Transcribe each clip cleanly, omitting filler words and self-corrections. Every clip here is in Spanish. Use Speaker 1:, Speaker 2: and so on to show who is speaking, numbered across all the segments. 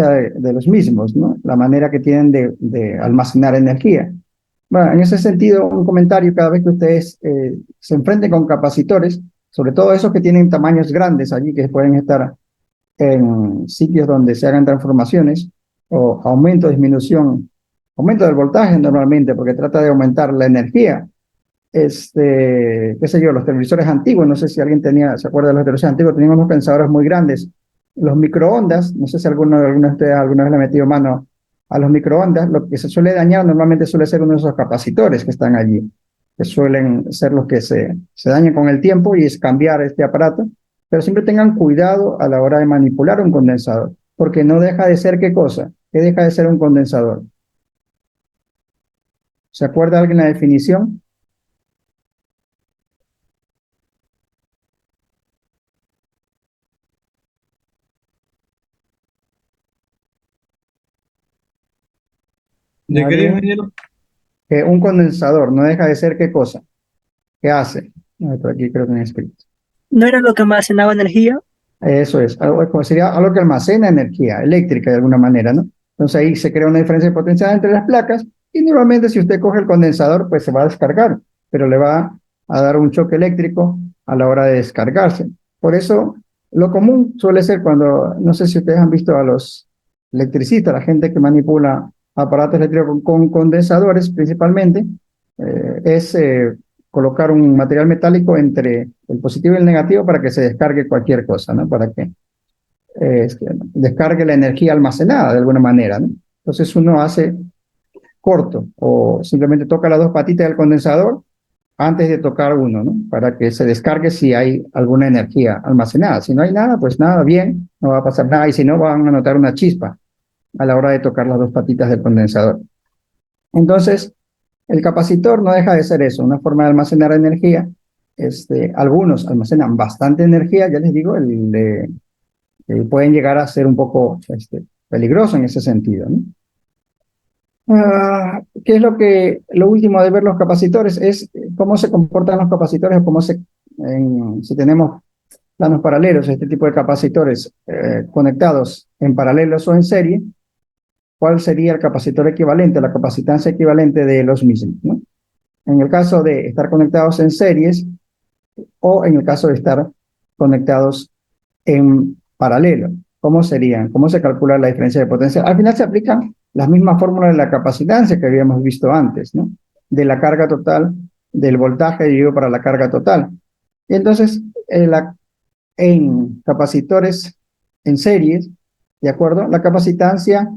Speaker 1: de los mismos, ¿no? La manera que tienen de almacenar energía. Bueno, en ese sentido, un comentario: cada vez que ustedes se enfrenten con capacitores, sobre todo esos que tienen tamaños grandes allí, que pueden estar en sitios donde se hagan transformaciones o aumento, disminución, aumento del voltaje normalmente, porque trata de aumentar la energía. Qué sé yo, los televisores antiguos, no sé si alguien se acuerda de los televisores antiguos, tenían unos pensadores muy grandes. Los microondas, no sé si alguno de ustedes alguna vez le ha metido mano a los microondas. Lo que se suele dañar normalmente suele ser uno de esos capacitores que están allí, que suelen ser los que se dañan con el tiempo, y es cambiar este aparato. Pero siempre tengan cuidado a la hora de manipular un condensador, porque no deja de ser, ¿qué cosa? ¿Qué deja de ser un condensador? ¿Se acuerda alguien la definición?
Speaker 2: ¿De qué dijo,
Speaker 1: ¿Nadie?
Speaker 2: ingeniero?
Speaker 1: Que un condensador no deja de ser, ¿qué cosa? ¿Qué hace? Por aquí creo que me he escrito.
Speaker 3: ¿No era lo que almacenaba energía?
Speaker 1: Eso es, algo, como sería algo que almacena energía eléctrica de alguna manera, ¿no? Entonces ahí se crea una diferencia de potencial entre las placas, y normalmente si usted coge el condensador, pues se va a descargar, pero le va a dar un choque eléctrico a la hora de descargarse. Por eso, lo común suele ser cuando, no sé si ustedes han visto a los electricistas, la gente que manipula aparatos eléctricos con condensadores principalmente, es colocar un material metálico entre el positivo y el negativo para que se descargue cualquier cosa, ¿no? Para que descargue la energía almacenada de alguna manera, ¿no? Entonces uno hace corto o simplemente toca las dos patitas del condensador antes de tocar uno, ¿no? Para que se descargue si hay alguna energía almacenada. Si no hay nada, pues nada, bien, no va a pasar nada, y si no, van a notar una chispa a la hora de tocar las dos patitas del condensador. Entonces, el capacitor no deja de ser eso, una forma de almacenar energía. Algunos almacenan bastante energía, ya les digo, pueden llegar a ser un poco peligroso en ese sentido, ¿no? ¿Qué es lo último de ver los capacitores? Es cómo se comportan los capacitores, o si tenemos planos paralelos, este tipo de capacitores conectados en paralelos o en serie, ¿cuál sería el capacitor equivalente, la capacitancia equivalente de los mismos, ¿no? En el caso de estar conectados en series, o en el caso de estar conectados en paralelo. ¿Cómo serían? ¿Cómo se calcula la diferencia de potencia? Al final se aplican las mismas fórmulas de la capacitancia que habíamos visto antes, ¿no? De la carga total, del voltaje dividido para la carga total. Y entonces, en capacitores en series, ¿de acuerdo? La capacitancia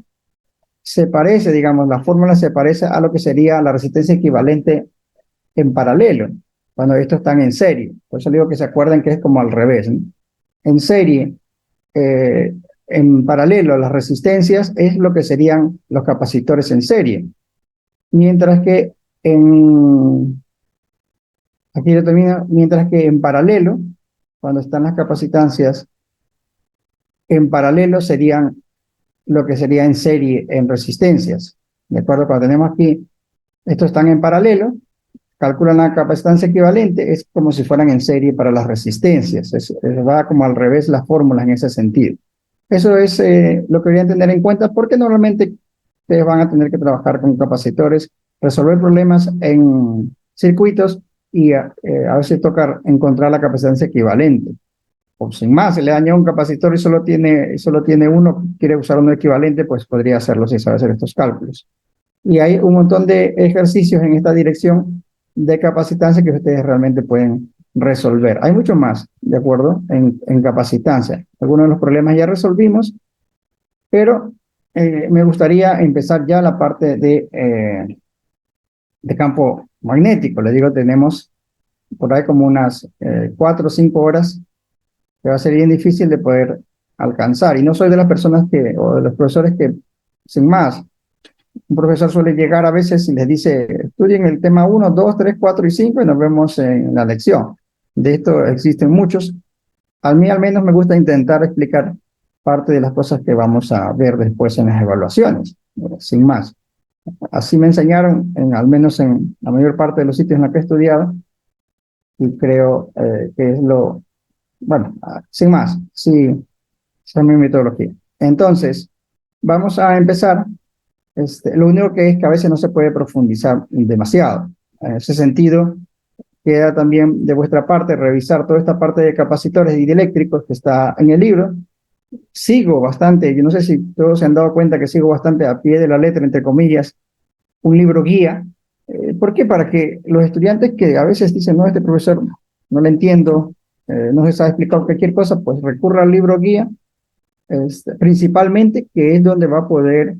Speaker 1: se parece, digamos, la fórmula se parece a lo que sería la resistencia equivalente en paralelo, cuando estos están en serie. Por eso digo que se acuerden que es como al revés, ¿no? En serie, eh, en paralelo, las resistencias es lo que serían los capacitores en serie. Mientras que en, aquí lo termino, mientras que en paralelo, cuando están las capacitancias en paralelo, serían lo que sería en serie en resistencias. ¿De acuerdo? Cuando tenemos aquí, estos están en paralelo, calculan la capacitancia equivalente, es como si fueran en serie para las resistencias. Va como al revés las fórmulas en ese sentido. Eso es lo que deberían tener en cuenta, porque normalmente ustedes van a tener que trabajar con capacitores, resolver problemas en circuitos, y a veces toca encontrar la capacitancia equivalente. O sin más, se le daña un capacitor y solo tiene uno, quiere usar uno equivalente, pues podría hacerlo si sabe hacer estos cálculos. Y hay un montón de ejercicios en esta dirección de capacitancia que ustedes realmente pueden resolver. Hay mucho más, ¿de acuerdo? En capacitancia. Algunos de los problemas ya resolvimos, pero me gustaría empezar ya la parte de campo magnético. Les digo, tenemos por ahí como unas 4 o 5 horas que va a ser bien difícil de poder alcanzar. Y no soy de las personas o de los profesores que, sin más, un profesor suele llegar a veces y les dice: estudien el tema 1, 2, 3, 4 y 5 y nos vemos en la lección. De esto existen muchos. A mí al menos me gusta intentar explicar parte de las cosas que vamos a ver después en las evaluaciones, sin más. Así me enseñaron, al menos en la mayor parte de los sitios en los que he estudiado, y creo que es bueno, sin más, sí, esa es mi metodología. Entonces, vamos a empezar. Lo único que es que a veces no se puede profundizar demasiado. En ese sentido, queda también de vuestra parte revisar toda esta parte de capacitores y dieléctricos que está en el libro. Sigo bastante, yo no sé si todos se han dado cuenta que sigo bastante a pie de la letra, entre comillas, un libro guía. ¿Por qué? Para que los estudiantes que a veces dicen, no, este profesor no le entiendo, no se sabe explicar cualquier cosa, pues recurra al libro guía, principalmente, que es donde va a poder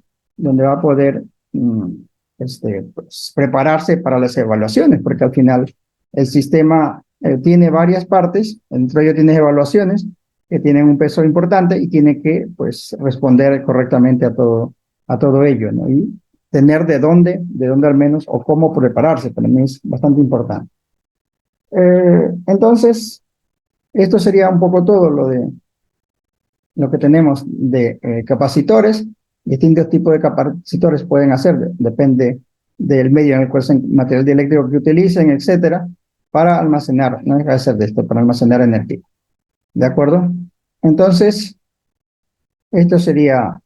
Speaker 1: pues, prepararse para las evaluaciones, porque al final el sistema tiene varias partes, entre ellos tiene evaluaciones que tienen un peso importante y tiene que pues, responder correctamente a todo ello, ¿no? Y tener de dónde al menos, o cómo prepararse, para mí es bastante importante. Entonces, esto sería un poco todo lo que tenemos de capacitores. Distintos tipos de capacitores pueden hacer, depende del medio en el cual material dieléctrico que utilicen, etcétera, para almacenar, no deja de ser de esto, para almacenar energía. ¿De acuerdo? Entonces, esto sería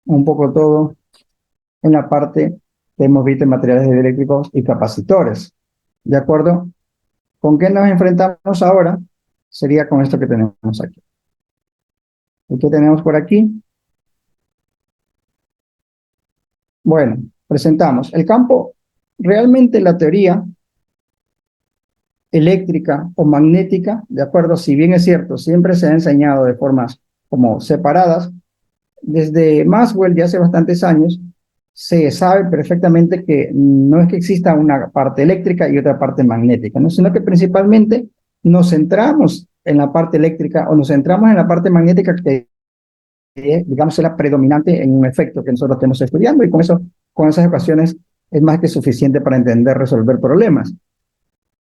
Speaker 1: un poco todo en la parte que hemos visto en materiales dieléctricos y capacitores. ¿De acuerdo? ¿Con qué nos enfrentamos ahora? Sería con esto que tenemos aquí. ¿Y qué tenemos por aquí? Bueno, presentamos el campo. Realmente la teoría eléctrica o magnética, de acuerdo, si bien es cierto, siempre se ha enseñado de formas como separadas, desde Maxwell ya hace bastantes años se sabe perfectamente que no es que exista una parte eléctrica y otra parte magnética, ¿no? Sino que principalmente nos centramos en la parte eléctrica o nos centramos en la parte magnética que digamos, es la predominante en un efecto que nosotros estemos estudiando, y con eso, con esas ecuaciones es más que suficiente para entender, resolver problemas.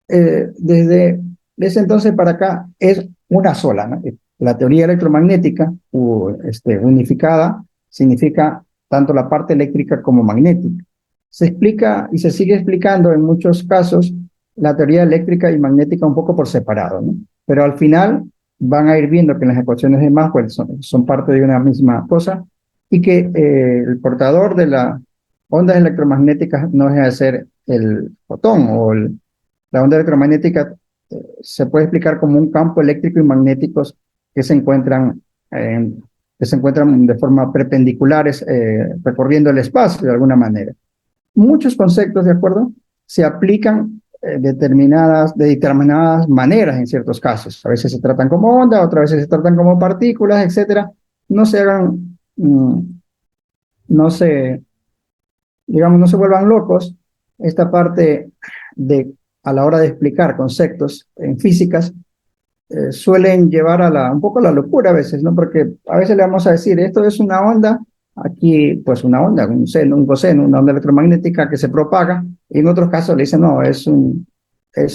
Speaker 1: Desde ese entonces para acá es una sola, ¿no? La teoría electromagnética unificada significa tanto la parte eléctrica como magnética. Se explica y se sigue explicando en muchos casos la teoría eléctrica y magnética un poco por separado, ¿no? Pero al final van a ir viendo que las ecuaciones de Maxwell son parte de una misma cosa, y que el portador de las ondas electromagnéticas no deja de ser el fotón o la onda electromagnética. Se puede explicar como un campo eléctrico y magnéticos que se encuentran, de forma perpendiculares, recorriendo el espacio de alguna manera. Muchos conceptos, ¿de acuerdo?, se aplican de determinadas maneras en ciertos casos. A veces se tratan como onda, otras veces se tratan como partículas, etcétera. No se hagan, no se, digamos, no se vuelvan locos. Esta parte a la hora de explicar conceptos en físicas, suelen llevar un poco a la locura a veces, ¿no? Porque a veces le vamos a decir, esto es una onda, aquí pues una onda, un seno, un coseno, una onda electromagnética que se propaga, y en otros casos le dicen, no, es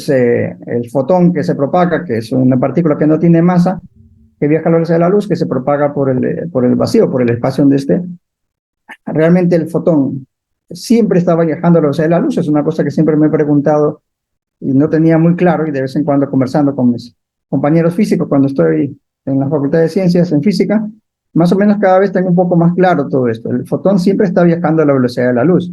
Speaker 1: el fotón que se propaga, que es una partícula que no tiene masa, que viaja a la velocidad de la luz, que se propaga por el vacío, por el espacio donde esté. Realmente el fotón siempre estaba viajando a la velocidad de la luz, es una cosa que siempre me he preguntado y no tenía muy claro, y de vez en cuando conversando con mis compañeros físicos cuando estoy en la Facultad de Ciencias en física, más o menos cada vez tengo un poco más claro todo esto. El fotón siempre está viajando a la velocidad de la luz.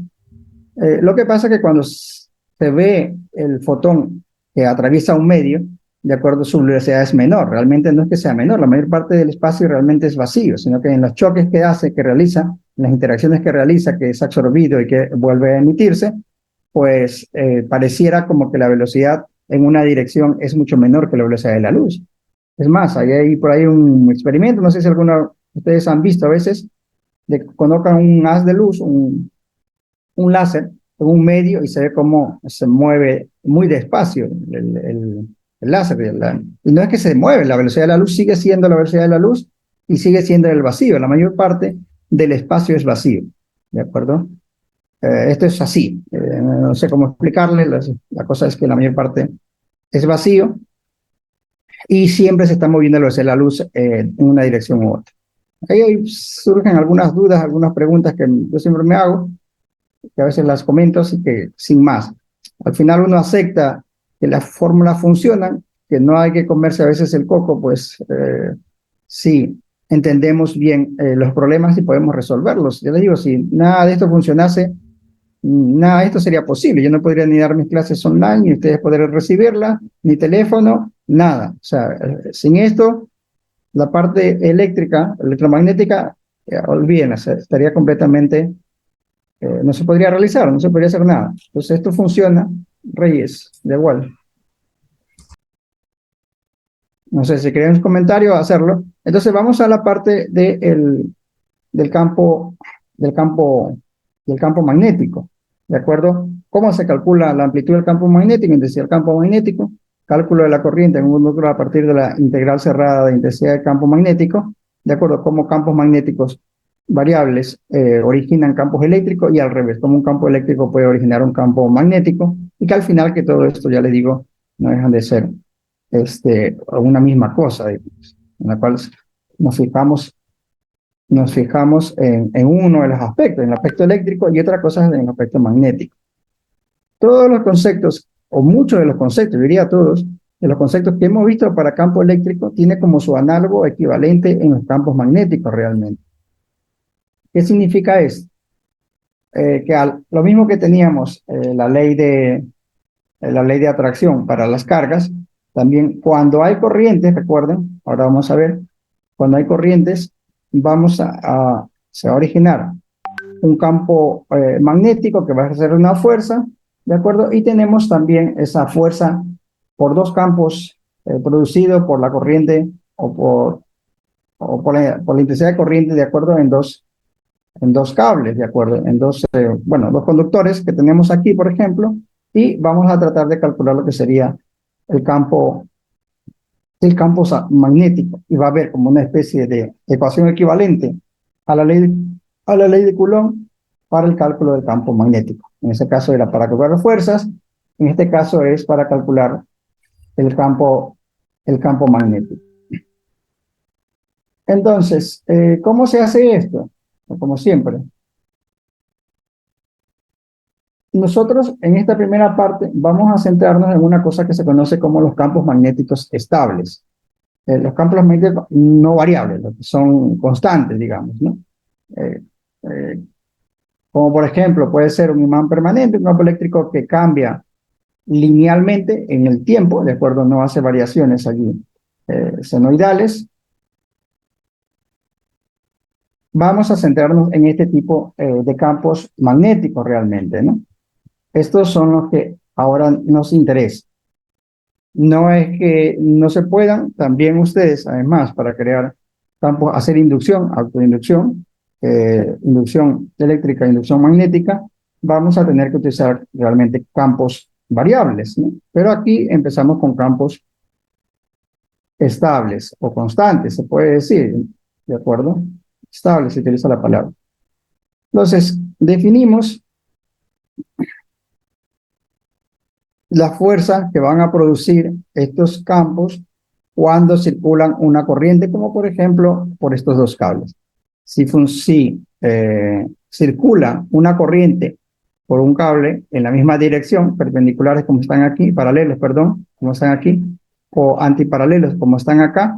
Speaker 1: Lo que pasa es que cuando se ve el fotón que atraviesa un medio, de acuerdo, su velocidad es menor. Realmente no es que sea menor, la mayor parte del espacio realmente es vacío, sino que en los choques que hace, que realiza, en las interacciones que realiza, que es absorbido y que vuelve a emitirse, pues pareciera como que la velocidad en una dirección es mucho menor que la velocidad de la luz. Es más, hay por ahí un experimento, no sé si alguno de ustedes han visto a veces, de que colocan un haz de luz, un láser, en un medio, y se ve cómo se mueve muy despacio el láser. Y no es que se mueve, la velocidad de la luz sigue siendo la velocidad de la luz y sigue siendo el vacío. La mayor parte del espacio es vacío, ¿de acuerdo? Esto es así, no sé cómo explicarle, la cosa es que la mayor parte es vacío y siempre se está moviendo la velocidad de la luz en una dirección u otra. Ahí surgen algunas dudas, algunas preguntas que yo siempre me hago, que a veces las comento, así que sin más. Al final uno acepta que las fórmulas funcionan, que no hay que comerse a veces el coco, pues sí, entendemos bien los problemas y podemos resolverlos. Yo les digo, si nada de esto funcionase, nada de esto sería posible. Yo no podría ni dar mis clases online, ni ustedes podrían recibirlas, ni teléfono, nada. O sea, sin esto, la parte eléctrica, electromagnética, olvídenla, estaría completamente, no se podría realizar, no se podría hacer nada. Entonces esto funciona, Reyes, de igual. No sé si quieren un comentario, hacerlo. Entonces vamos a la parte del campo, del campo, del campo magnético. ¿De acuerdo? ¿Cómo se calcula la amplitud del campo magnético? Intensidad del campo magnético. Cálculo de la corriente en un núcleo a partir de la integral cerrada de intensidad del campo magnético. ¿De acuerdo? Cómo campos magnéticos variables originan campos eléctricos y al revés, cómo un campo eléctrico puede originar un campo magnético y que al final que todo esto, ya les digo, no dejan de ser una misma cosa, digamos, en la cual nos fijamos en uno de los aspectos, en el aspecto eléctrico y otra cosa en el aspecto magnético. Todos los conceptos, o muchos de los conceptos, diría todos, de los conceptos que hemos visto para campo eléctrico, tiene como su análogo equivalente en los campos magnéticos realmente. ¿Qué significa esto? Lo mismo que teníamos la ley de atracción para las cargas, también cuando hay corrientes, recuerden, ahora vamos a ver, cuando hay corrientes, se va a originar un campo magnético que va a ejercer una fuerza, ¿de acuerdo? Y tenemos también esa fuerza por dos campos producido por la corriente por la intensidad de corriente, ¿de acuerdo? En dos cables, ¿de acuerdo? En dos conductores que tenemos aquí, por ejemplo, y vamos a tratar de calcular lo que sería el campo magnético, y va a haber como una especie de ecuación equivalente a la ley de Coulomb para el cálculo del campo magnético. En ese caso era para calcular las fuerzas, en este caso es para calcular el campo magnético. Entonces, ¿cómo se hace esto? Como siempre, nosotros en esta primera parte vamos a centrarnos en una cosa que se conoce como los campos magnéticos estables. Los campos magnéticos no variables, los que son constantes, digamos, ¿no? Eh, eh, Como por ejemplo, puede ser un imán permanente, un campo eléctrico que cambia linealmente en el tiempo, de acuerdo, no hace variaciones allí senoidales. Vamos a centrarnos en este tipo de campos magnéticos realmente, ¿no? Estos son los que ahora nos interesan. No es que no se puedan, también ustedes, además, para crear campos, hacer inducción, autoinducción, inducción eléctrica, inducción magnética, vamos a tener que utilizar realmente campos variables, ¿no? Pero aquí empezamos con campos estables o constantes, se puede decir, ¿de acuerdo? Estable se utiliza la palabra. Entonces, definimos la fuerza que van a producir estos campos cuando circulan una corriente, como por ejemplo por estos dos cables. Si circula una corriente por un cable en la misma dirección, perpendiculares como están aquí, paralelos, perdón, como están aquí, o antiparalelos como están acá,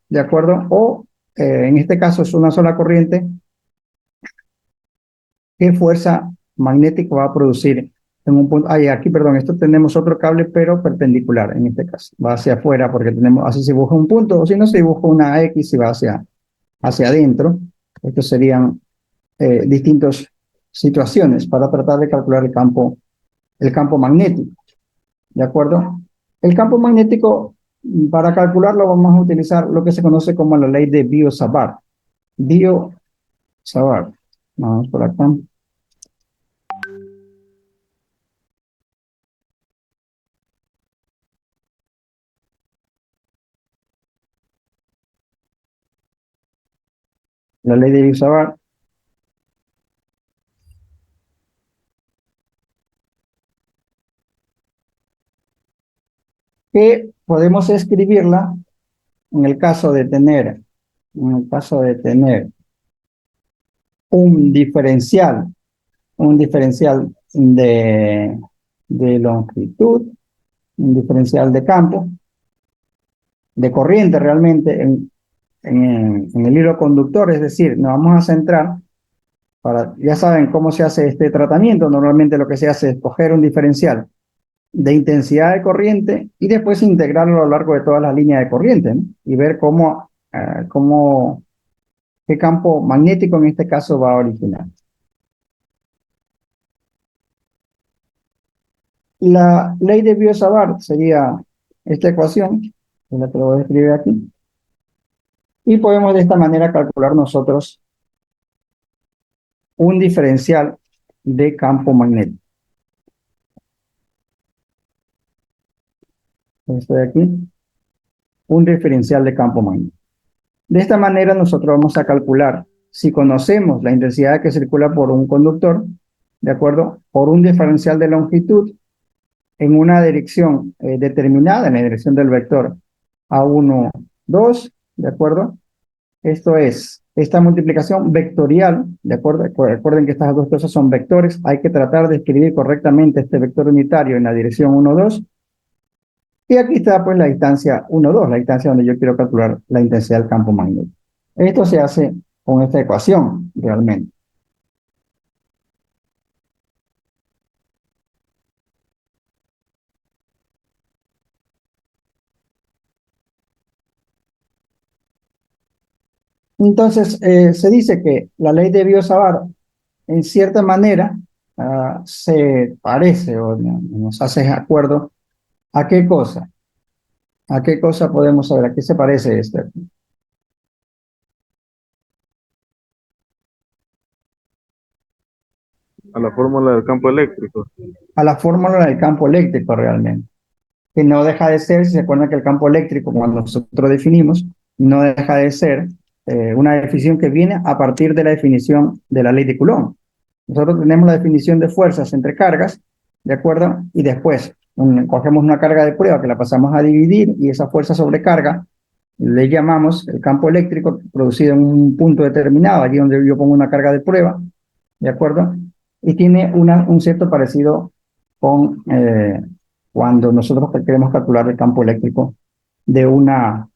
Speaker 1: ¿de acuerdo? O en este caso es una sola corriente, ¿qué fuerza magnética va a producir en un punto? Aquí, perdón, esto tenemos otro cable, pero perpendicular en este caso. Va hacia afuera porque tenemos, así se dibuja un punto, o si no se dibuja una X y va hacia adentro. Estos serían distintas situaciones para tratar de calcular el campo magnético. ¿De acuerdo? El campo magnético, para calcularlo, vamos a utilizar lo que se conoce como la ley de Biot-Savart. Biot-Savart. Vamos por acá. La ley de Biot-Savart. Que podemos escribirla en el caso de tener un diferencial de longitud, un diferencial de campo, de corriente realmente en el hilo conductor, es decir, nos vamos a centrar ya saben cómo se hace este tratamiento. Normalmente lo que se hace es coger un diferencial de intensidad de corriente y después integrarlo a lo largo de todas las líneas de corriente, ¿no? Y ver qué campo magnético en este caso va a originar. La ley de Biot-Savart sería esta ecuación, que la que lo voy a escribir aquí, y podemos de esta manera calcular nosotros un diferencial de campo magnético. Esto de aquí, un diferencial de campo magnético. De esta manera nosotros vamos a calcular, si conocemos la intensidad que circula por un conductor, ¿de acuerdo? Por un diferencial de longitud en una dirección determinada, en la dirección del vector A1, 2, ¿de acuerdo? Esto es, esta multiplicación vectorial, ¿de acuerdo? Recuerden que estas dos cosas son vectores, hay que tratar de escribir correctamente este vector unitario en la dirección 1, 2, y aquí está pues la distancia 1, 2, la distancia donde yo quiero calcular la intensidad del campo magnético. Esto se hace con esta ecuación, realmente. Entonces, se dice que la ley de Biot-Savart, en cierta manera, se parece o nos hace acuerdo a qué cosa. ¿A qué cosa podemos saber? ¿A qué se parece esto?
Speaker 2: A la fórmula del campo eléctrico.
Speaker 1: A la fórmula del campo eléctrico realmente, que no deja de ser, si se acuerdan que el campo eléctrico, cuando nosotros definimos, no deja de ser una definición que viene a partir de la definición de la ley de Coulomb. Nosotros tenemos la definición de fuerzas entre cargas, ¿de acuerdo? Y después cogemos una carga de prueba que la pasamos a dividir y esa fuerza sobre carga le llamamos el campo eléctrico producido en un punto determinado, allí donde yo pongo una carga de prueba, ¿de acuerdo? Y tiene un cierto parecido con cuando nosotros queremos calcular el campo eléctrico de una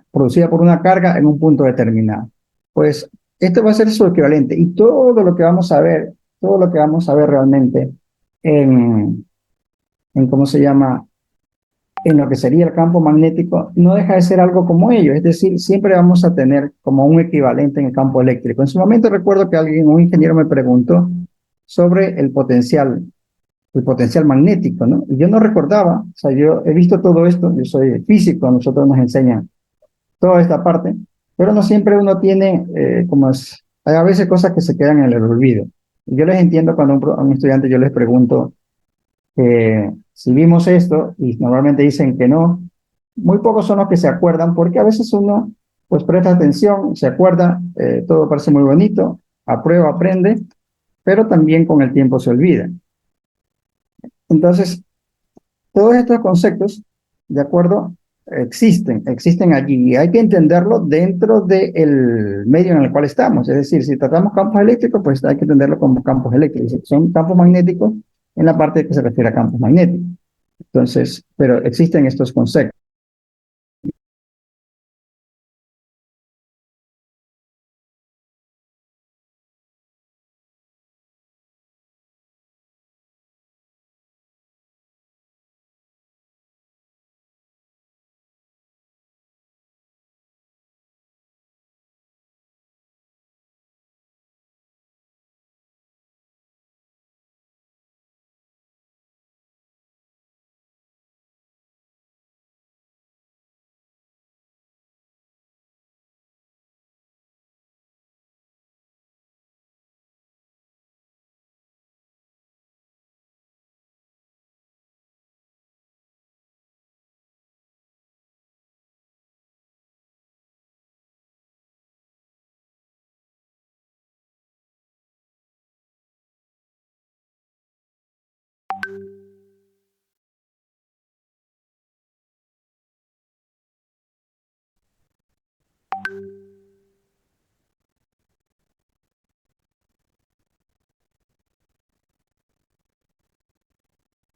Speaker 1: producida por una carga en un punto determinado. Pues esto va a ser su equivalente y todo lo que vamos a ver, todo lo que vamos a ver realmente en ¿cómo se llama? En lo que sería el campo magnético, no deja de ser algo como ello, es decir, siempre vamos a tener como un equivalente en el campo eléctrico. En su momento recuerdo que un ingeniero me preguntó sobre el potencial magnético, ¿no? Y yo no recordaba, o sea, yo he visto todo esto, yo soy físico, a nosotros nos enseñan toda esta parte, pero no siempre uno tiene, hay a veces cosas que se quedan en el olvido. Y yo les entiendo cuando a un estudiante yo les pregunto si vimos esto, y normalmente dicen que no, muy pocos son los que se acuerdan, porque a veces uno pues presta atención, se acuerda, todo parece muy bonito, aprueba, aprende, pero también con el tiempo se olvida. Entonces, todos estos conceptos, de acuerdo, existen allí y hay que entenderlo dentro del medio en el cual estamos. Es decir, si tratamos campos eléctricos, pues hay que entenderlo como campos eléctricos. Son campos magnéticos en la parte que se refiere a campos magnéticos. Entonces, pero existen estos conceptos.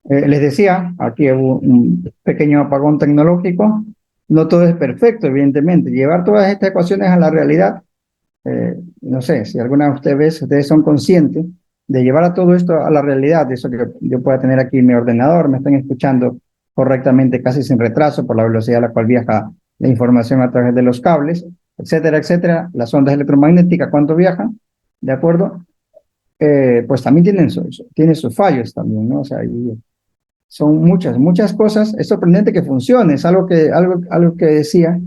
Speaker 1: Les decía, aquí hubo un pequeño apagón tecnológico, No todo es perfecto, evidentemente. Llevar todas estas ecuaciones a la realidad, no sé, si alguna de ustedes son conscientes de llevar a todo esto a la realidad, de eso que yo pueda tener aquí en mi ordenador, me están escuchando correctamente, casi sin retraso, por la velocidad a la cual viaja la información a través de los cables, etcétera, etcétera. Las ondas electromagnéticas, ¿cuánto viajan? ¿De acuerdo? Pues también tienen sus fallos también, ¿no? O sea, son muchas cosas. Es sorprendente que funcione. Es algo que decía,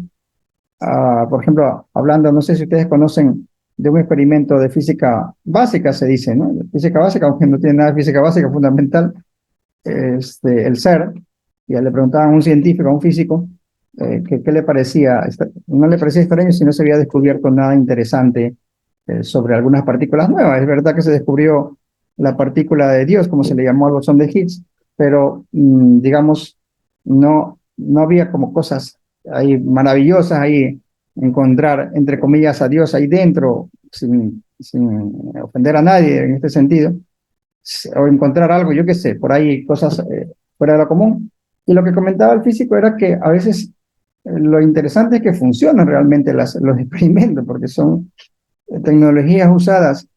Speaker 1: por ejemplo, hablando, no sé si ustedes conocen de un experimento de física básica, se dice, ¿no? De física básica, aunque no tiene nada de física básica fundamental, el CERN, y le preguntaban a un científico, a un físico, qué le parecía, no le parecía extraño si no se había descubierto nada interesante sobre algunas partículas nuevas. Es verdad que se descubrió la partícula de Dios, como se le llamó al bosón de Higgs, pero digamos, no había como cosas ahí maravillosas ahí, encontrar, entre comillas, a Dios ahí dentro, sin ofender a nadie en este sentido, o encontrar algo, yo qué sé, por ahí cosas fuera de lo común. Y lo que comentaba el físico era que a veces lo interesante es que funcionan realmente los experimentos, porque son tecnologías usadas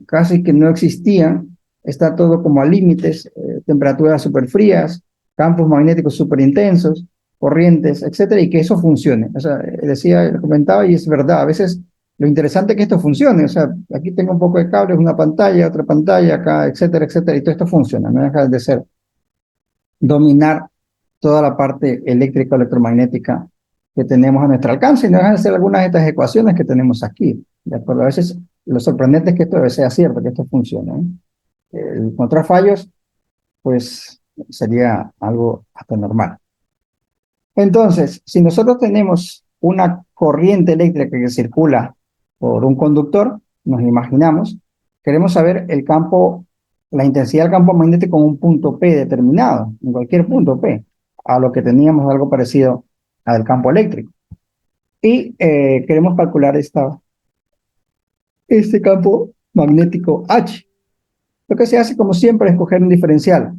Speaker 1: casi que no existían, está todo como a límites, temperaturas súper frías, campos magnéticos súper intensos, corrientes, etcétera, y que eso funcione. O sea, decía, comentaba, y es verdad, a veces lo interesante es que esto funcione. O sea, aquí tengo un poco de cables, una pantalla, otra pantalla, acá, etcétera, etcétera, y todo esto funciona, no deja de ser dominar toda la parte eléctrica electromagnética que tenemos a nuestro alcance, y no dejan de ser algunas de estas ecuaciones que tenemos aquí. ¿De acuerdo? A veces lo sorprendente es que esto sea cierto, que esto funcione, ¿eh? Encontrar fallos, pues sería algo hasta normal. Entonces, si nosotros tenemos una corriente eléctrica que circula por un conductor, nos imaginamos, queremos saber el campo, la intensidad del campo magnético en un punto P determinado, en cualquier punto P, a lo que teníamos algo parecido al campo eléctrico. Y queremos calcular este campo magnético H. Lo que se hace, como siempre, es coger un diferencial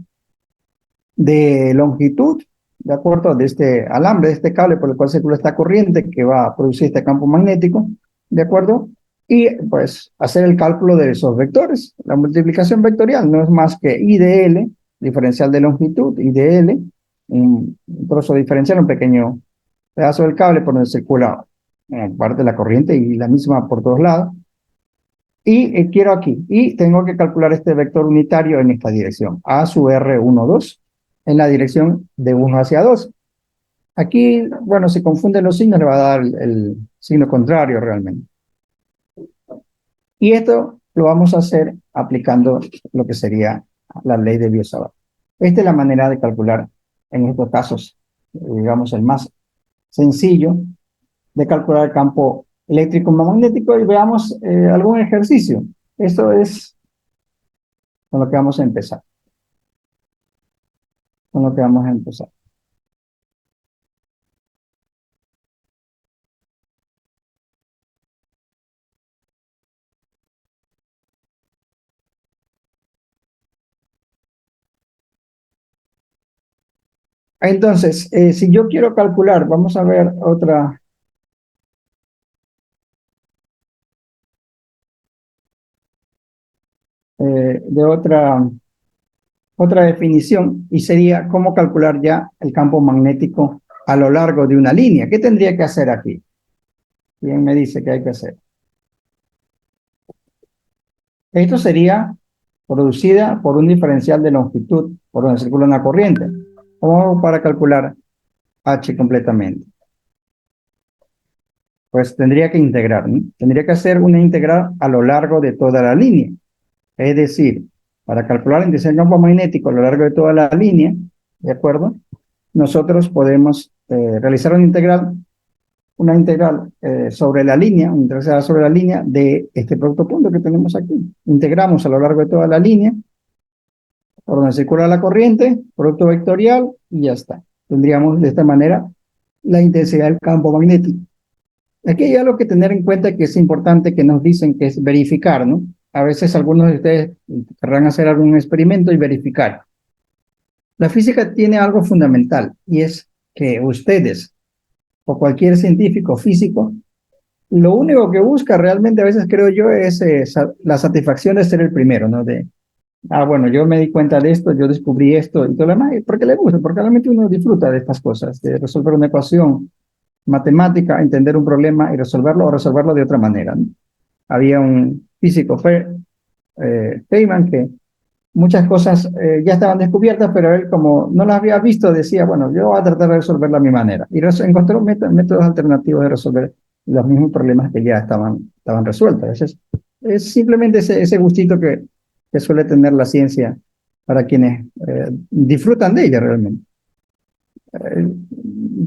Speaker 1: de longitud, de acuerdo, de este alambre, de este cable por el cual circula esta corriente que va a producir este campo magnético, de acuerdo, y pues hacer el cálculo de esos vectores. La multiplicación vectorial no es más que I de L, diferencial de longitud, I de L, un trozo diferencial, un pequeño pedazo del cable por donde circula parte de la corriente y la misma por todos lados. Y quiero aquí, y tengo que calcular este vector unitario en esta dirección, A sub R1, 2, en la dirección de 1 hacia 2. Aquí, bueno, si confunden los signos, le va a dar el signo contrario realmente. Y esto lo vamos a hacer aplicando lo que sería la ley de Biot-Savart. Esta es la manera de calcular en estos casos, digamos, el más sencillo de calcular el campo eléctrico magnético, y veamos algún ejercicio. Esto es con lo que vamos a empezar. Con lo que vamos a empezar. Entonces, si yo quiero calcular, vamos a ver otra definición, y sería cómo calcular ya el campo magnético a lo largo de una línea. ¿Qué tendría que hacer aquí? ¿Quién me dice qué hay que hacer? Esto sería producida por un diferencial de longitud por donde circula una corriente. ¿Cómo hago para calcular H completamente? Pues tendría que integrar, ¿no? Tendría que hacer una integral a lo largo de toda la línea. Es decir, para calcular la intensidad del campo magnético a lo largo de toda la línea, ¿de acuerdo? Nosotros podemos realizar una integral sobre la línea, una integral sobre la línea de este producto punto que tenemos aquí. Integramos a lo largo de toda la línea, por donde circula la corriente, producto vectorial, y ya está. Tendríamos de esta manera la intensidad del campo magnético. Aquí hay algo que tener en cuenta que es importante, que nos dicen que es verificar, ¿no? A veces algunos de ustedes querrán hacer algún experimento y verificar. La física tiene algo fundamental, y es que ustedes o cualquier científico físico, lo único que busca realmente a veces creo yo es la satisfacción de ser el primero, ¿no? Bueno, yo me di cuenta de esto, yo descubrí esto y todo lo demás, porque le gusta, porque realmente uno disfruta de estas cosas, de resolver una ecuación matemática, entender un problema y resolverlo o resolverlo de otra manera, ¿no? Había un físico, Feynman, que muchas cosas ya estaban descubiertas, pero él como no las había visto, decía, bueno, yo voy a tratar de resolverla a mi manera. Y encontró métodos alternativos de resolver los mismos problemas que ya estaban resueltos. Es simplemente ese gustito que suele tener la ciencia para quienes disfrutan de ella realmente. Eh,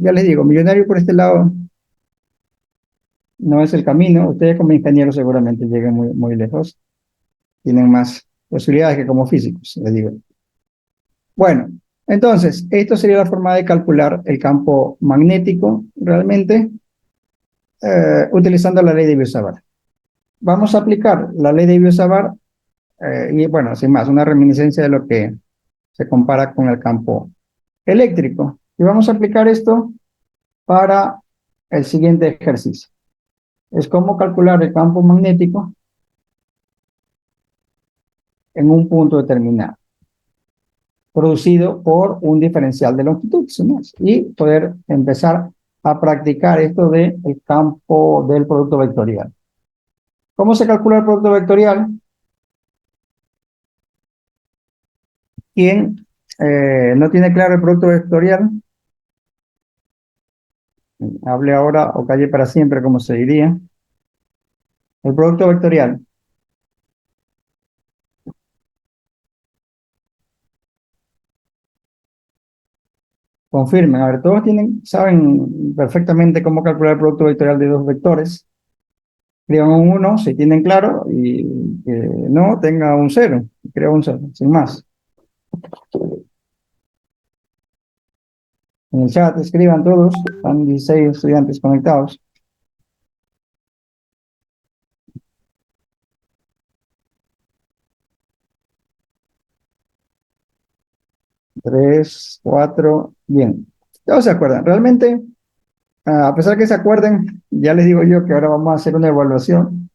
Speaker 1: ya les digo, millonario por este lado no es el camino. Ustedes como ingenieros seguramente lleguen muy, muy lejos. Tienen más posibilidades que como físicos, les digo. Bueno, entonces, esto sería la forma de calcular el campo magnético realmente utilizando la ley de Biot-Savart. Vamos a aplicar la ley de Biot-Savart y bueno, sin más, una reminiscencia de lo que se compara con el campo eléctrico. Y vamos a aplicar esto para el siguiente ejercicio. Es cómo calcular el campo magnético en un punto determinado, producido por un diferencial de longitud, sin más, y poder empezar a practicar esto del campo del producto vectorial. ¿Cómo se calcula el producto vectorial? ¿Quién no tiene claro el producto vectorial? Hable ahora o calle para siempre, como se diría. El producto vectorial. Confirmen. A ver, todos saben perfectamente cómo calcular el producto vectorial de dos vectores. Escriban un 1 si tienen claro y que no tenga un 0. Crea un 0, sin más. En el chat escriban todos. Están 16 estudiantes conectados. 3, 4, bien. Todos se acuerdan. Realmente, a pesar que se acuerden, ya les digo yo que ahora vamos a hacer una evaluación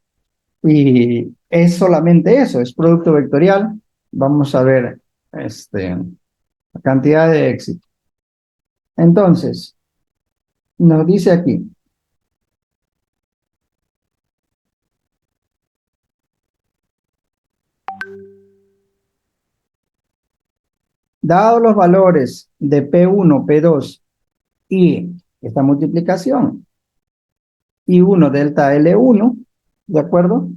Speaker 1: y es solamente eso, es producto vectorial. Vamos a ver la cantidad de éxito. Entonces, nos dice aquí, dados los valores de P1, P2 y esta multiplicación, I1 delta L1, ¿de acuerdo?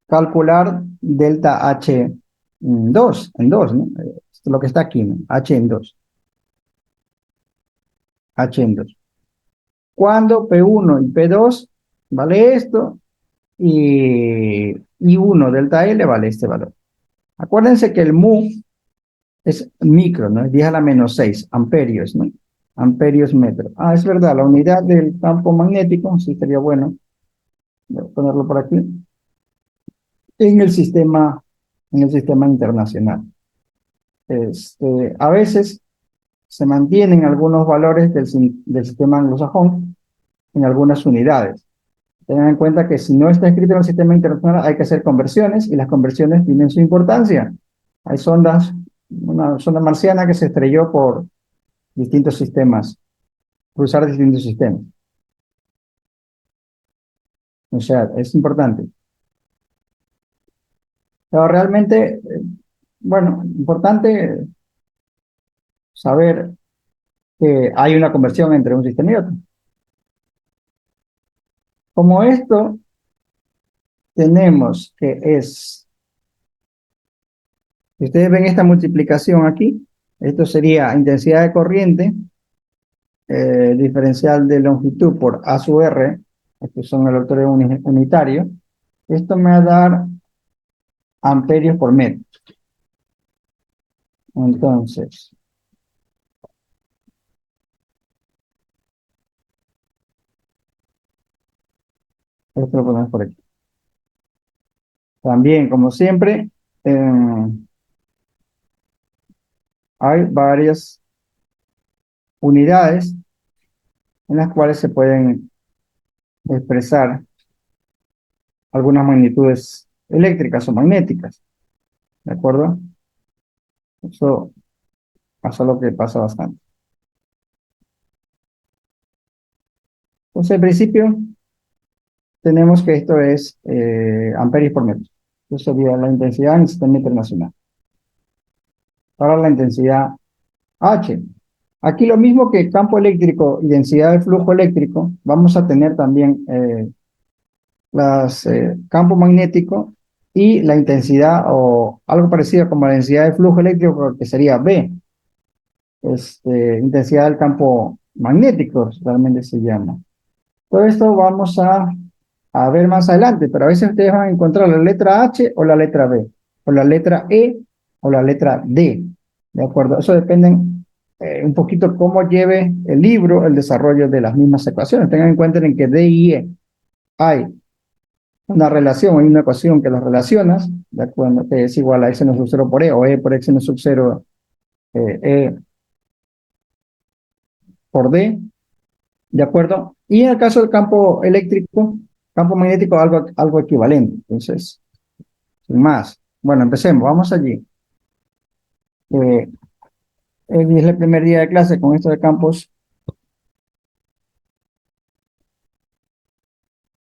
Speaker 1: Calcular delta H2, en 2, ¿no? Esto es lo que está aquí, ¿no? H en 2. H en 2. Cuando P1 y P2 vale esto, y I1 delta L vale este valor. Acuérdense que el mu es micro, ¿no? Es 10 a la menos 6 amperios, ¿no? Amperios metro. Ah, es verdad, la unidad del campo magnético, sí sería bueno voy a ponerlo por aquí, en el sistema internacional. A veces se mantienen algunos valores del sistema anglosajón en algunas unidades. Tengan en cuenta que si no está escrito en el sistema internacional hay que hacer conversiones y las conversiones tienen su importancia. Hay una sonda marciana que se estrelló por distintos sistemas, cruzar distintos sistemas. O sea, es importante. Pero realmente, bueno, importante saber que hay una conversión entre un sistema y otro. Como esto tenemos que si ustedes ven esta multiplicación aquí, esto sería intensidad de corriente, diferencial de longitud por A sub R, estos son el vector unitario, esto me va a dar amperios por metro. Entonces, esto lo ponemos por aquí. También, como siempre, hay varias unidades en las cuales se pueden expresar algunas magnitudes eléctricas o magnéticas, ¿de acuerdo? Eso pasa lo que pasa bastante. Entonces, al principio, tenemos que esto es amperios por metro. Eso sería la intensidad en el sistema internacional. Ahora la intensidad H. Aquí lo mismo que campo eléctrico y densidad de flujo eléctrico, vamos a tener también campo magnético y la intensidad o algo parecido como la densidad de flujo eléctrico que sería B. Intensidad del campo magnético realmente se llama. Todo esto vamos a ver más adelante, pero a veces ustedes van a encontrar la letra H o la letra B, o la letra E o la letra D, ¿de acuerdo? Eso depende un poquito cómo lleve el libro el desarrollo de las mismas ecuaciones. Tengan en cuenta en que D y E hay una relación, hay una ecuación que los relacionas, ¿de acuerdo? Que es igual a x menos sub 0 por E, o E por x menos sub 0, E por D, ¿de acuerdo? Y en el caso del campo eléctrico, campo magnético, algo equivalente. Entonces, sin más. Bueno, empecemos, vamos allí. Es el primer día de clase con esto de campos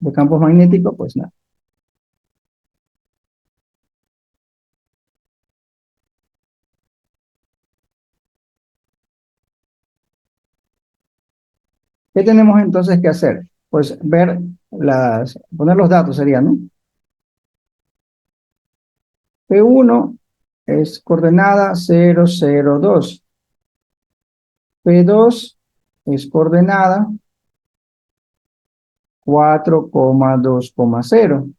Speaker 1: magnéticos, pues nada. ¿Qué tenemos entonces que hacer? Pues poner los datos sería, ¿no? P1 es coordenada 0, 0, 2. P2 es coordenada 4, 2, 0.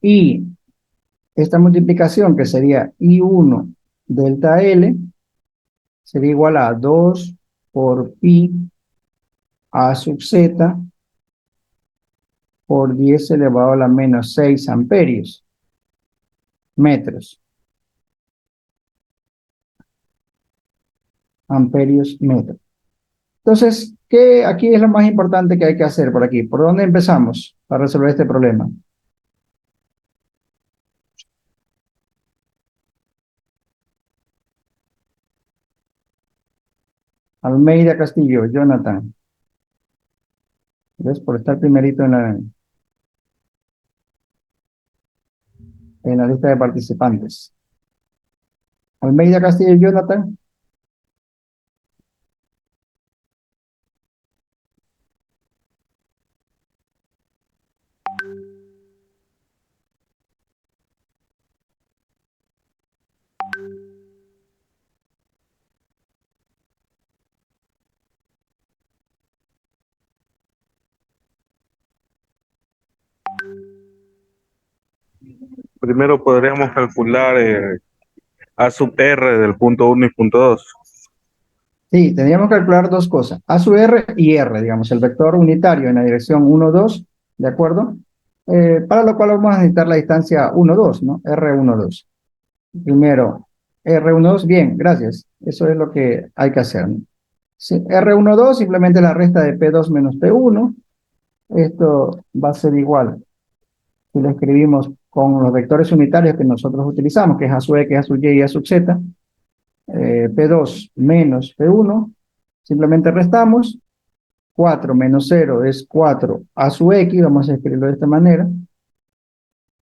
Speaker 1: Y esta multiplicación que sería I1 delta L sería igual a 2 por pi a sub z por 10 elevado a la menos 6 amperios, metros. Amperios metro. Entonces, ¿qué aquí es lo más importante que hay que hacer por aquí? ¿Por dónde empezamos para resolver este problema? Almeida Castillo, Jonathan. Gracias por estar primerito en la lista de participantes. Almeida Castillo, Jonathan.
Speaker 2: Primero podríamos calcular A sub R del punto 1 y punto 2.
Speaker 1: Sí, tendríamos que calcular dos cosas. A sub R y R, digamos, el vector unitario en la dirección 1, 2, ¿de acuerdo? Para lo cual vamos a necesitar la distancia 1, 2, ¿no? R1, 2. Primero, R1, 2, bien, gracias. Eso es lo que hay que hacer, ¿no? Sí, R1, 2, simplemente la resta de P2 menos P1. Esto va a ser igual si lo escribimos con los vectores unitarios que nosotros utilizamos, que es A sub E, que es A sub Y y A sub Z. P2 menos P1, simplemente restamos. 4 menos 0 es 4 A sub X, vamos a escribirlo de esta manera.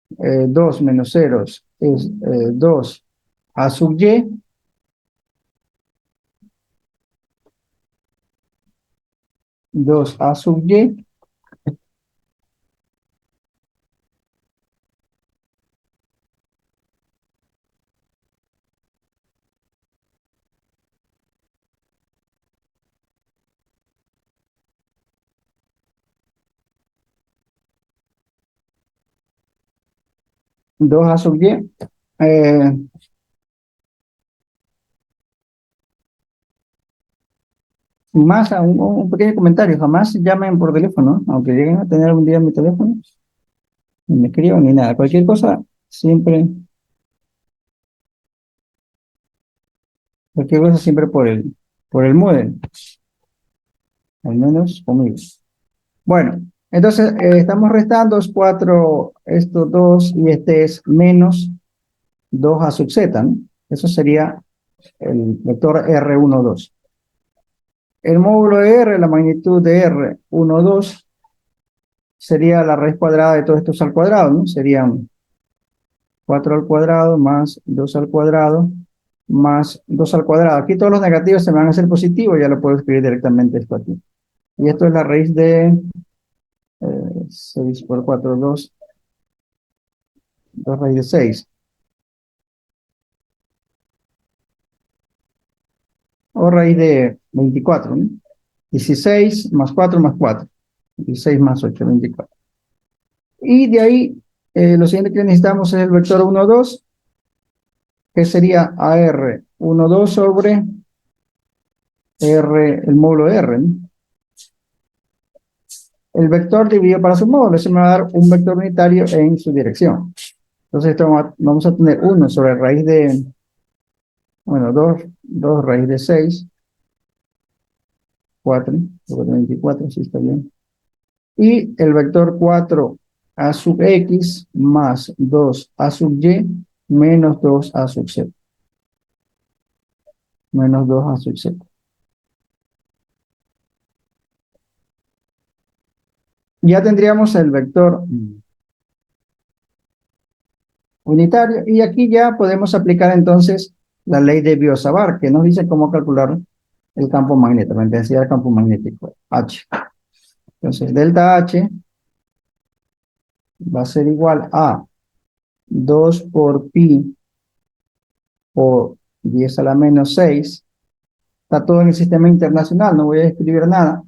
Speaker 1: 2 menos 0 es 2 A sub Y. 2 A sub Y. Dos A sub Y. Más, un pequeño comentario, jamás llamen por teléfono, aunque lleguen a tener un día mi teléfono, ni me escriban ni nada. Cualquier cosa siempre por el modem. al menos conmigo. Bueno, entonces estamos restando 4, estos 2 y este es menos 2 a sub z, ¿no? Eso sería el vector R12. El módulo de R, la magnitud de R12, sería la raíz cuadrada de todos estos al cuadrado, ¿no? Serían 4 al cuadrado más 2 al cuadrado más 2 al cuadrado. Aquí todos los negativos se me van a hacer positivos, ya lo puedo escribir directamente esto aquí. Y esto es la raíz de 6 por 4, 2 raíz de 6. O raíz de 24, ¿no? 16 más 4 más 4. 16 más 8, 24. Y de ahí, lo siguiente que necesitamos es el vector 1, 2, que sería AR12 sobre R, el módulo de R, ¿no? El vector dividido para su módulo, eso me va a dar un vector unitario en su dirección. Entonces esto vamos a tener 1 sobre raíz de, bueno, 2 raíz de 6, 4, sobre 24, sí está bien. Y el vector 4 a sub x más 2 a sub y menos 2 a sub z. Menos 2 a sub z. Ya tendríamos el vector unitario y aquí ya podemos aplicar entonces la ley de Biot-Savart, que nos dice cómo calcular el campo magnético, la intensidad del campo magnético, H. Entonces, delta H va a ser igual a 2 por pi por 10 a la menos 6. Está todo en el sistema internacional, no voy a escribir nada.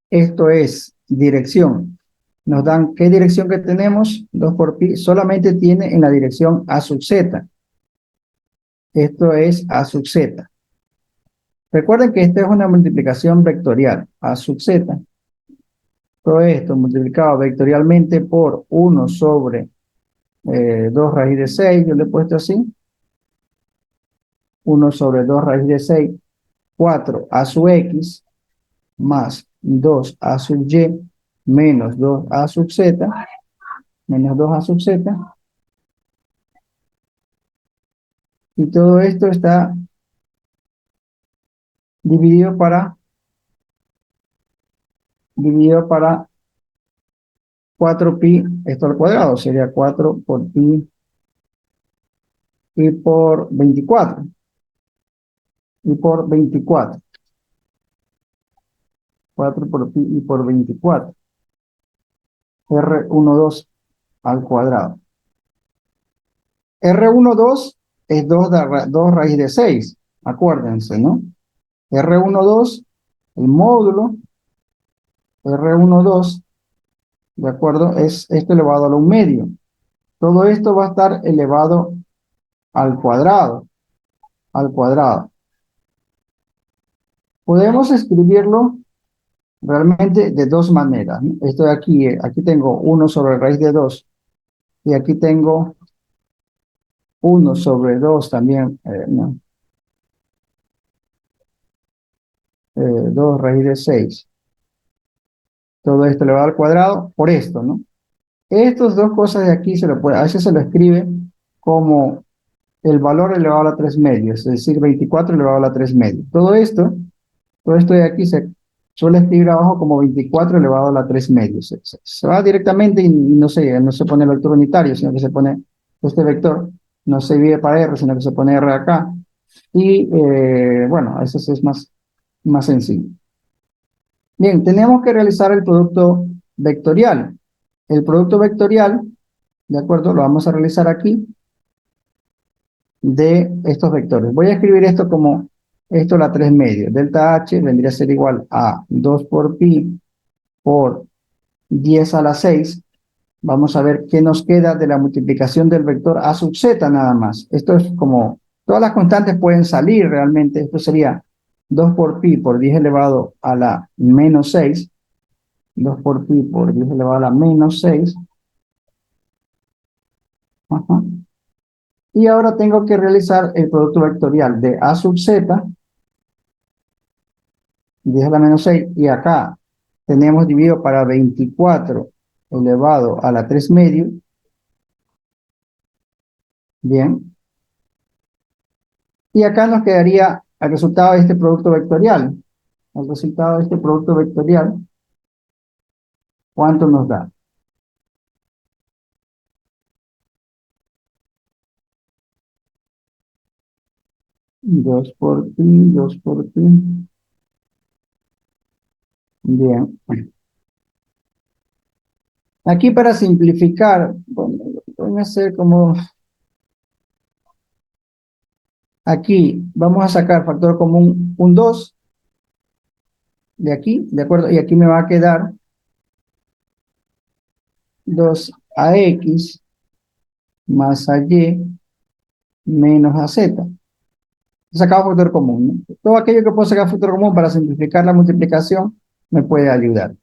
Speaker 1: Esto es dirección. Nos dan qué dirección que tenemos, 2 por pi, solamente tiene en la dirección A sub z. Esto es A sub z. Recuerden que esta es una multiplicación vectorial, A sub z. Todo esto multiplicado vectorialmente por 1 sobre 2 raíz de 6, yo le he puesto así. 1 sobre 2 raíz de 6, 4 a sub x, más 2 a sub y, menos 2 a sub z, menos 2 a sub z. Y todo esto está dividido para 4 pi, esto al cuadrado, sería 4 por pi y por 24. Y por 24. 4 por pi y por 24. R12 al cuadrado. R12 es 2 raíz de 6, acuérdense, ¿no? R12, el módulo, R12, ¿de acuerdo? Es esto elevado a lo medio. Todo esto va a estar elevado al cuadrado, al cuadrado. Podemos escribirlo realmente de dos maneras, ¿no? Esto de aquí, aquí tengo 1 sobre raíz de 2, y aquí tengo 1 sobre 2 también, no, 2 raíz de 6. Todo esto elevado al cuadrado por esto, ¿no? Estas dos cosas de aquí a veces se lo escribe como el valor elevado a la 3 medios, es decir, 24 elevado a la 3 medios. Todo esto de aquí se suele escribir abajo como 24 elevado a la 3 medios. Se va directamente y no se pone el vector unitario, sino que se pone este vector, no se divide para R, sino que se pone R acá. Y bueno, eso es más sencillo. Bien, tenemos que realizar el producto vectorial. El producto vectorial, ¿de acuerdo? Lo vamos a realizar aquí de estos vectores. Voy a escribir esto como esto la 3 medios. Delta H vendría a ser igual a 2 por pi por 10 a la 6. Vamos a ver qué nos queda de la multiplicación del vector A sub z nada más. Esto es como, todas las constantes pueden salir realmente. Esto sería 2 por pi por 10 elevado a la menos 6. 2 por pi por 10 elevado a la menos 6. Ajá. Y ahora tengo que realizar el producto vectorial de A sub z, 10 a la menos 6, y acá Tenemos dividido para 24 elevado a la 3 medio. Bien. Y acá nos quedaría el resultado de este producto vectorial. El resultado de este producto vectorial, ¿cuánto nos da? 2 por pi, 2 por pi. Bien. Aquí para simplificar, bueno, voy a hacer como... Aquí vamos a sacar factor común un 2 de aquí, ¿de acuerdo? Y aquí me va a quedar 2ax más ay menos az. He sacado factor común, ¿no? Todo aquello que puedo sacar factor común para simplificar la multiplicación me puede ayudar.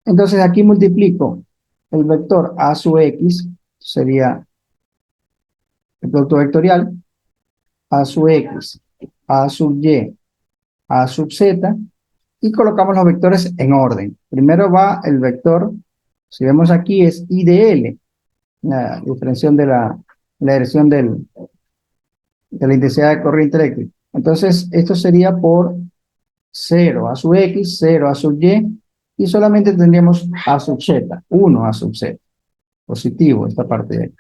Speaker 1: Entonces aquí multiplico el vector a sub x, sería el producto vectorial, a sub x, a sub y, a sub z, y colocamos los vectores en orden. Primero va el vector, si vemos aquí es I de L, la diferenciación de la dirección de la intensidad de corriente eléctrica. Entonces esto sería por 0 a sub x, 0 a sub y solamente tendríamos a sub z, 1 a sub z, positivo esta parte de aquí.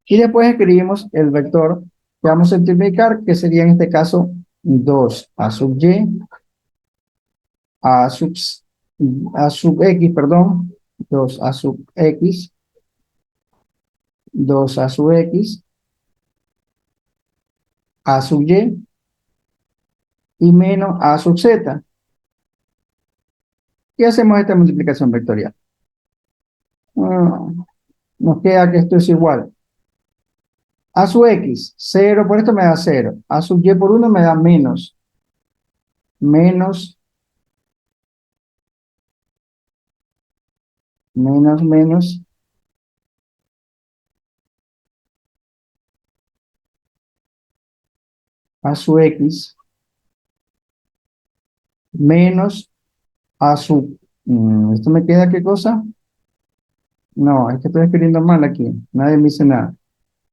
Speaker 1: Y después escribimos el vector que vamos a multiplicar, que sería en este caso 2 a sub y, a sub x, perdón, 2 a sub x, 2 a sub x, a sub y menos a sub z. Y hacemos esta multiplicación vectorial. Nos queda que esto es igual. A sub x, 0 por esto me da 0. A sub y por 1 me da menos. Menos, menos. A sub x menos a sub... ¿Esto me queda qué cosa? No, es que estoy escribiendo mal aquí. Nadie me dice nada.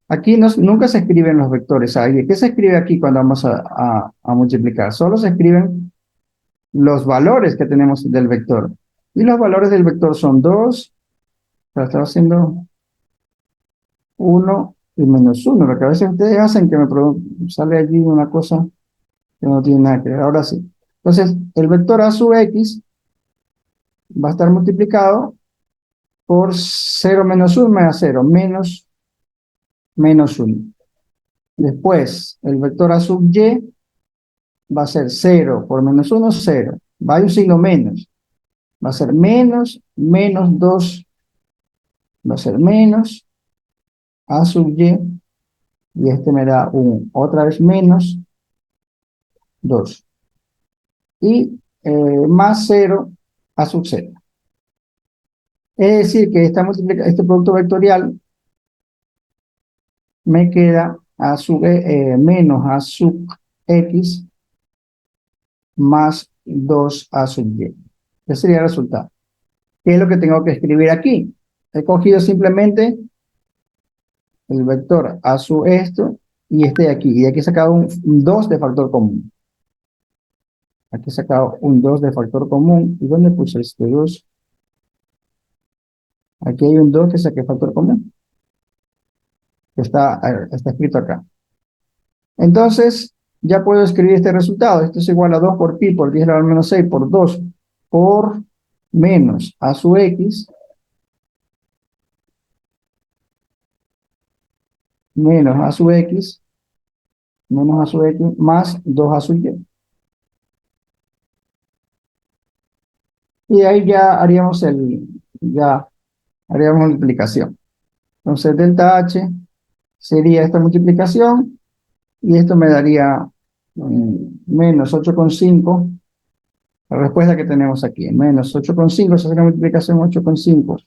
Speaker 1: Aquí nunca se escriben los vectores. ¿Qué se escribe aquí cuando vamos a multiplicar? Solo se escriben los valores que tenemos del vector. Y los valores del vector son 2, estaba haciendo 1 y menos 1. Lo que a veces ustedes hacen que sale allí una cosa que no tiene nada que ver. Ahora sí. Entonces, el vector a sub x va a estar multiplicado por 0 menos 1 me da 0, menos 1. Después, el vector a sub y va a ser 0 por menos 1, 0. Va a un signo menos. Va a ser menos 2, va a ser menos a sub y este me da otra vez menos 2. Y más 0 a sub z. Es decir, que este producto vectorial me queda menos a sub x más 2 a sub y. Ese sería el resultado. ¿Qué es lo que tengo que escribir aquí? He cogido simplemente el vector a sub esto y este de aquí. Y de aquí he sacado un 2 de factor común. Aquí he sacado un 2 de factor común. ¿Y dónde puse este 2? Aquí hay un 2 que saqué factor común. Que está escrito acá. Entonces, ya puedo escribir este resultado. Esto es igual a 2 por pi por 10 elevado al menos 6 por 2 por menos a sub x menos a sub x más 2 a sub y. Y ahí ya haríamos multiplicación. Entonces, delta h sería esta multiplicación y esto me daría menos 8,5. La respuesta que tenemos aquí, menos 8,5, se hace la multiplicación 8,5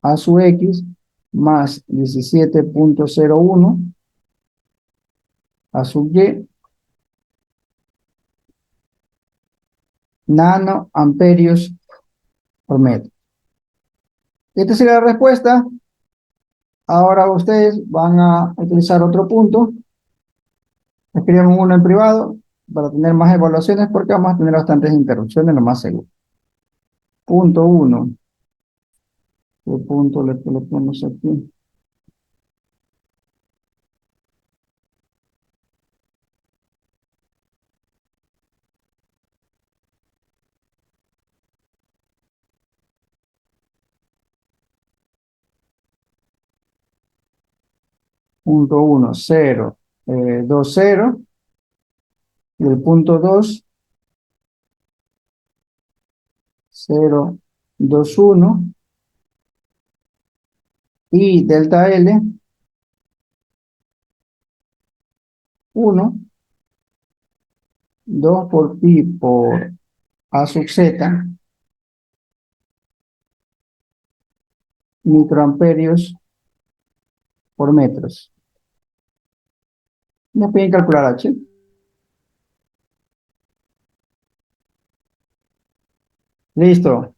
Speaker 1: a sub x más 17,01 a sub y nanoamperios por metro. Esta sería la respuesta. Ahora ustedes van a utilizar otro punto. Escriban uno en privado para tener más evaluaciones porque vamos a tener bastantes interrupciones, lo más seguro. Punto uno. ¿Qué punto le ponemos aquí? Punto uno, 0, 2, 0. Y el punto 2, 0, 2, 1. Y delta L, 1, 2 por pi por A sub z, microamperios por metros. Me piden calcular H. Listo.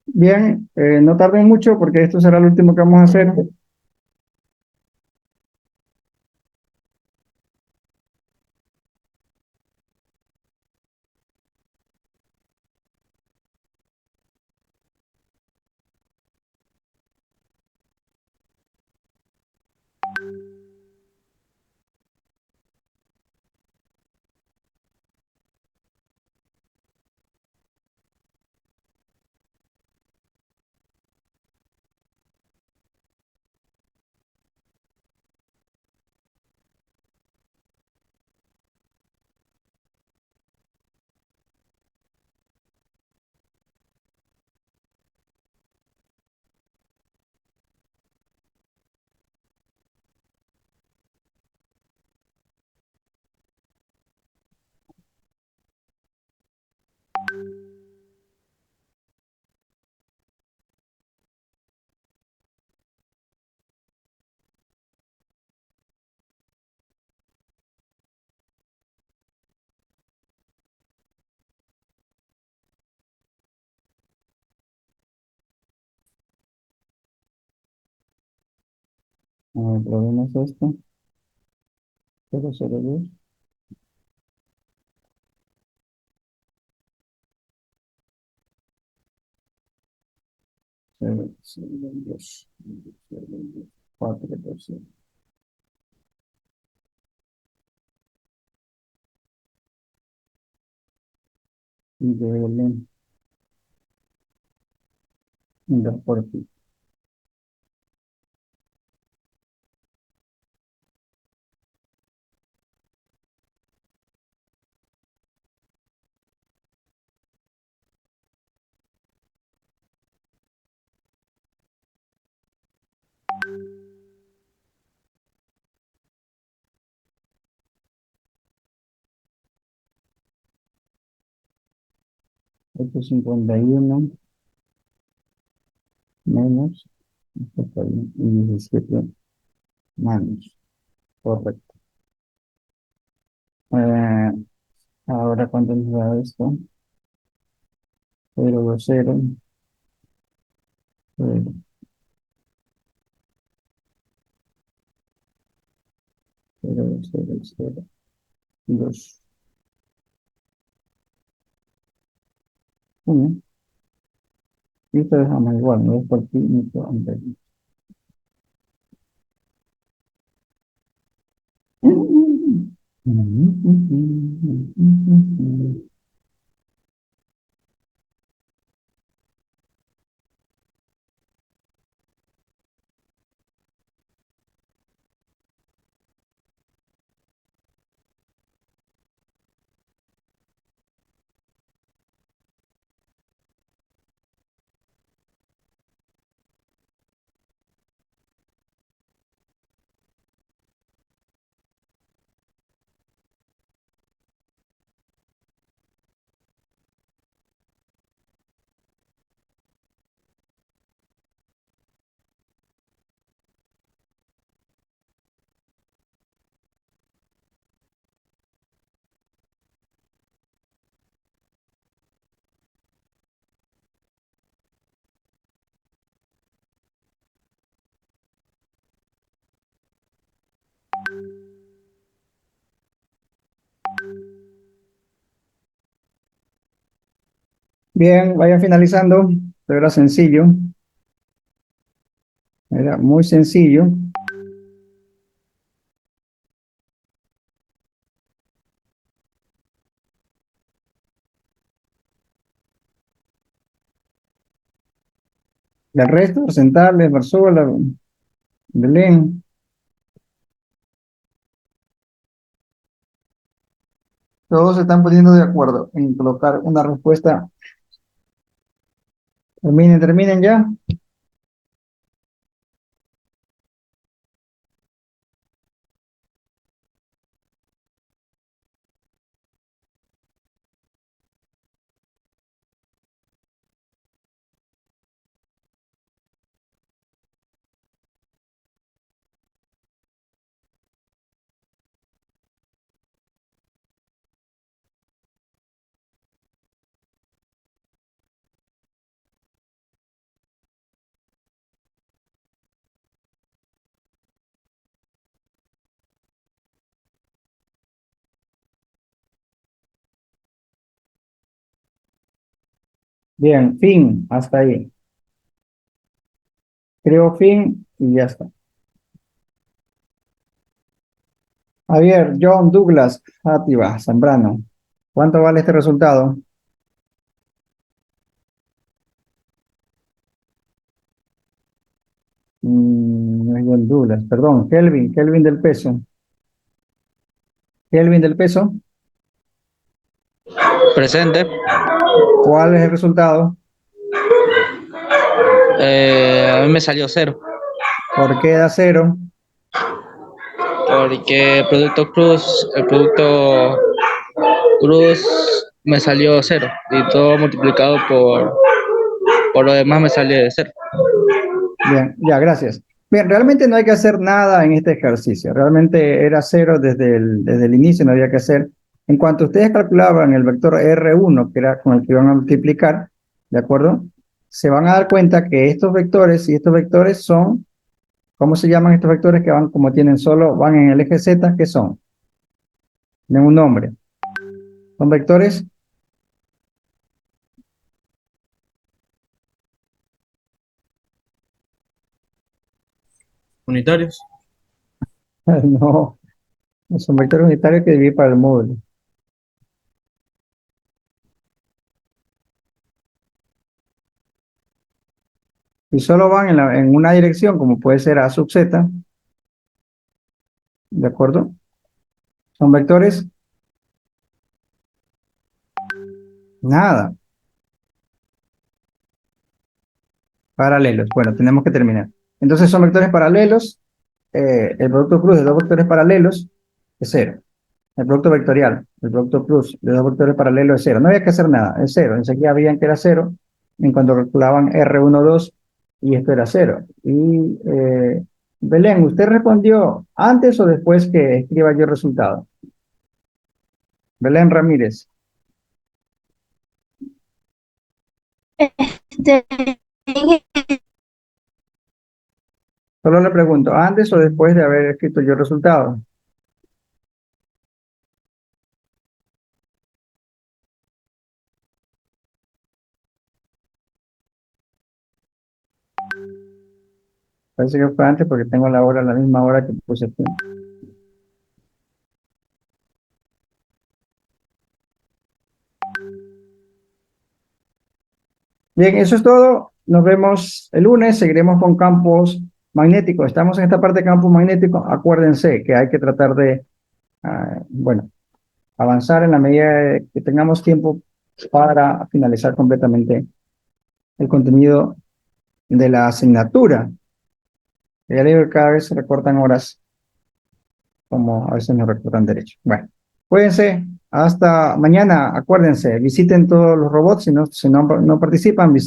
Speaker 1: Bien, no tarden mucho porque esto será lo último que vamos a hacer. El problema es este. 002. 002. 4%. Y de Belén. 2 por pi. Esto es 51 menos. Esto está bien, y 17 menos. Correcto. Eh, Ahora, ¿cuánto nos da esto? 0, 0, 0, 0, 0, 2. 1. Y esto dejamos igual, no es por ti ni por hombre. Bien, vayan finalizando. Esto era sencillo. Era muy sencillo. El resto, Centrales, Barzola, Belén. Todos se están poniendo de acuerdo en colocar una respuesta. Terminen ya. Bien, fin, hasta ahí. Creo fin y ya está. Javier, John, Douglas, Játiva, Zambrano. ¿Cuánto vale este resultado? No es John Douglas, perdón, Kelvin del peso. Kelvin del peso,
Speaker 4: Presente.
Speaker 1: ¿cuál es el resultado?
Speaker 4: A mí me salió 0,
Speaker 1: ¿Por qué da 0?
Speaker 4: porque el producto cruz me salió 0 y todo multiplicado por lo demás me sale 0.
Speaker 1: Bien, ya, gracias. Bien, realmente no hay que hacer nada en este ejercicio. Realmente era 0 desde el inicio, no había que hacer. En cuanto ustedes calculaban el vector R1, que era con el que iban a multiplicar, ¿de acuerdo? Se van a dar cuenta que estos vectores y estos vectores son, ¿cómo se llaman estos vectores que van como tienen solo, van en el eje Z? ¿Qué son? Tienen un nombre. ¿Son vectores?
Speaker 4: Unitarios.
Speaker 1: No, son vectores unitarios que dividir para el módulo. Y solo van en una dirección, como puede ser A sub Z, ¿de acuerdo? ¿Son vectores? Nada. Paralelos. Bueno, tenemos que terminar. Entonces son vectores paralelos. El producto cruz de dos vectores paralelos es 0. El producto vectorial, el producto cruz de dos vectores paralelos es 0. No había que hacer nada, es 0. Enseguida habían que era 0 en cuanto calculaban R1, 2 y esto era 0. Y Belén, ¿usted respondió antes o después que escriba yo el resultado? Belén Ramírez.
Speaker 5: Este,
Speaker 1: Solo le pregunto, ¿antes o después de haber escrito yo el resultado? Parece que fue antes porque tengo la hora, la misma hora que puse aquí. Bien, eso es todo. Nos vemos el lunes. Seguiremos con campos magnéticos. Estamos en esta parte de campos magnéticos. Acuérdense que hay que tratar de, bueno, avanzar en la medida que tengamos tiempo para finalizar completamente el contenido de la asignatura. Ya digo que cada vez se recortan horas, como a veces nos recortan derecho. Bueno, cuídense. Hasta mañana. Acuérdense, visiten todos los robots. Si no participan, visiten.